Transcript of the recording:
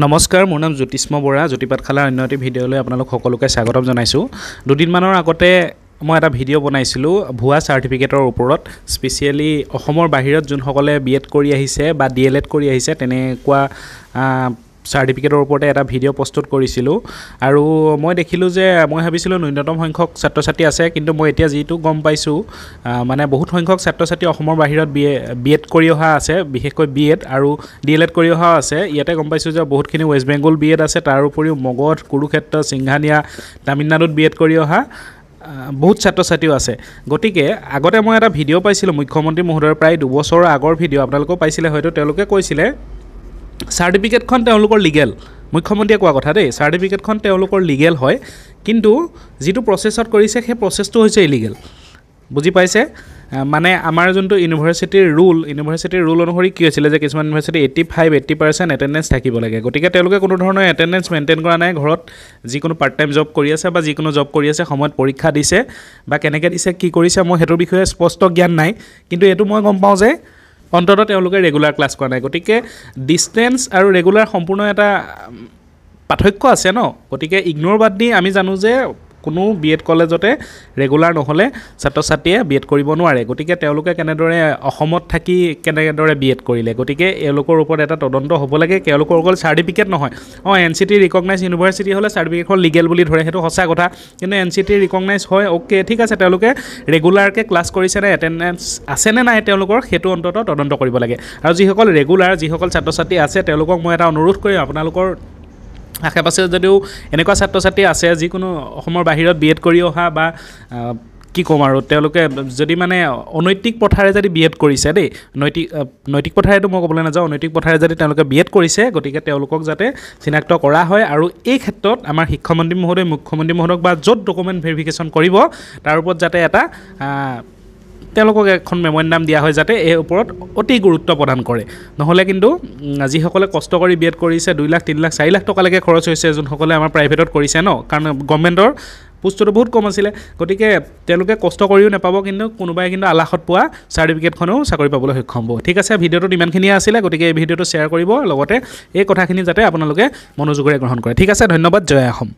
নমস্কাৰ, মোৰ নাম জ্যোতিষ্ম বৰা। জ্যোতিপাঠশালাৰ অন্য এটি ভিডিঅ'লৈ আপোনালোক সকলোকে স্বাগতম জনাইছোঁ। দুদিনমানৰ আগতে মই এটা ভিডিঅ' বনাইছিলোঁ ভুৱা চাৰ্টিফিকেটৰ ওপৰত। স্পেচিয়েলি অসমৰ বাহিৰত যোনসকলে BEd কৰি আহিছে বা DLEd কৰি আহিছে তেনেকুৱা চাৰ্টিফিকেটৰ ওপৰতে এটা ভিডিঅ' প্ৰস্তুত কৰিছিলোঁ। আৰু মই দেখিলোঁ যে মই ভাবিছিলোঁ ন্যূনতম সংখ্যক ছাত্ৰ ছাত্ৰী আছে, কিন্তু মই এতিয়া যিটো গম পাইছোঁ মানে বহুত সংখ্যক ছাত্ৰ ছাত্ৰী অসমৰ বাহিৰত BEd কৰি অহা আছে, বিশেষকৈ BEd আৰু DLEd কৰি অহাও আছে। ইয়াতে গম পাইছোঁ যে বহুতখিনি ৱেষ্ট বেংগল BEd আছে, তাৰ উপৰিও মগধ, কুৰুক্ষেত্ৰ, সিংঘানিয়া, তামিলনাডুত BEd কৰি অহা বহুত ছাত্ৰ ছাত্ৰীও আছে। গতিকে আগতে মই এটা ভিডিঅ' পাইছিলোঁ মুখ্যমন্ত্ৰী মহোদয়ৰ প্ৰায় 2 বছৰৰ আগৰ ভিডিঅ', আপোনালোকেও পাইছিলে হয়তো। তেওঁলোকে কৈছিলে চাৰ্টিফিকেটখন তেওঁলোকৰ লিগেল, মুখ্যমন্ত্ৰীয়ে কোৱা কথা দেই, চাৰ্টিফিকেটখন তেওঁলোকৰ লিগেল হয়, কিন্তু যিটো প্ৰচেছত কৰিছে সেই প্ৰচেছটো হৈছে ইলিগেল। বুজি পাইছে? মানে আমাৰ যোনটো ইউনিভাৰ্চিটিৰ ৰুল অনুসৰি কি হৈছিলে যে কিছুমান ইউনিভাৰ্চিটি 85-80% এটেণ্ডেঞ্চ থাকিব লাগে। গতিকে তেওঁলোকে কোনো ধৰণৰ এটেণ্ডেঞ্চ মেইনটেইন কৰা নাই। ঘৰত যিকোনো পাৰ্ট টাইম জব কৰি আছে বা যিকোনো জব কৰি আছে, সময়ত পৰীক্ষা দিছে বা কেনেকৈ দিছে, কি কৰিছে, মই সেইটোৰ বিষয়ে স্পষ্ট জ্ঞান নাই। কিন্তু এইটো মই গম পাওঁ যে অন্ততঃ তেওঁলোকে ৰেগুলাৰ ক্লাছ কৰা নাই। গতিকে ডিষ্টেঞ্চ আৰু ৰেগুলাৰ সম্পূৰ্ণ এটা পাৰ্থক্য আছে ন। গতিকে ইগন'ৰ বাদ দি আমি জানো যে কোনো BEd কলেজতে ৰেগুলাৰ নহ'লে ছাত্ৰ ছাত্ৰীয়ে BEd কৰিব নোৱাৰে। গতিকে তেওঁলোকে কেনেদৰে অসমত থাকি কেনেদৰে BEd কৰিলে, গতিকে এওঁলোকৰ ওপৰত এটা তদন্ত হ'ব লাগে। তেওঁলোকৰ অকল চাৰ্টিফিকেট নহয়, NCT ৰিকগনাইজ ইউনিভাৰ্চিটি হ'লে চাৰ্টিফিকেটখন লিগেল বুলি ধৰে, সেইটো সঁচা কথা। কিন্তু NCT ৰিকগনাইজ হয়, অ'কে, ঠিক আছে, তেওঁলোকে ৰেগুলাৰকৈ ক্লাছ কৰিছে নে, এটেণ্ডেঞ্চ আছেনে নাই তেওঁলোকৰ, সেইটো অন্ততঃ তদন্ত কৰিব লাগে। আৰু যিসকল ৰেগুলাৰ, যিসকল ছাত্ৰ ছাত্ৰী আছে, তেওঁলোকক মই এটা অনুৰোধ কৰিম, আপোনালোকৰ আশে পাশে যদিও এনেকুৱা ছাত্ৰ ছাত্ৰী আছে যিকোনো অসমৰ বাহিৰত BEd কৰি অহা বা কি ক'ম আৰু, তেওঁলোকে যদি মানে অনৈতিক পথাৰে যদি BEd কৰিছে দেই, নৈতিক পথাৰেতো মই ক'বলৈ নাযাওঁ, অনৈতিক পথাৰে যদি তেওঁলোকে BEd কৰিছে, গতিকে তেওঁলোকক যাতে চিনাক্ত কৰা হয়। আৰু এই ক্ষেত্ৰত আমাৰ শিক্ষামন্ত্ৰী মহোদয়, মুখ্যমন্ত্ৰী মহোদয়ক বা য'ত ডকুমেণ্ট ভেৰিফিকেশ্যন কৰিব তাৰ ওপৰত যাতে এটা তেওঁলোকক এখন মেম'ৰেণ্ডাম দিয়া হয়, যাতে এই ওপৰত অতি গুৰুত্ব প্ৰদান কৰে। নহ'লে কিন্তু যিসকলে কষ্ট কৰি BEd কৰিছে 2 লাখ 3 লাখ 4 লাখ টকালৈকে খৰচ হৈছে, যোনসকলে আমাৰ প্ৰাইভেটত কৰিছে ন, কাৰণ গভৰ্ণমেণ্টৰ পোষ্টটো বহুত কম আছিলে। গতিকে তেওঁলোকে কষ্ট কৰিও নাপাব, কিন্তু কোনোবাই কিন্তু আলাসত পোৱা চাৰ্টিফিকেটখনো চাকৰি পাবলৈ সক্ষম হ'ব। ঠিক আছে, ভিডিঅ'টোত ইমানখিনিয়ে আছিলে। গতিকে এই ভিডিঅ'টো শ্বেয়াৰ কৰিব, লগতে এই কথাখিনি যাতে আপোনালোকে মনোযোগেৰে গ্ৰহণ কৰে। ঠিক আছে, ধন্যবাদ। জয় অসম।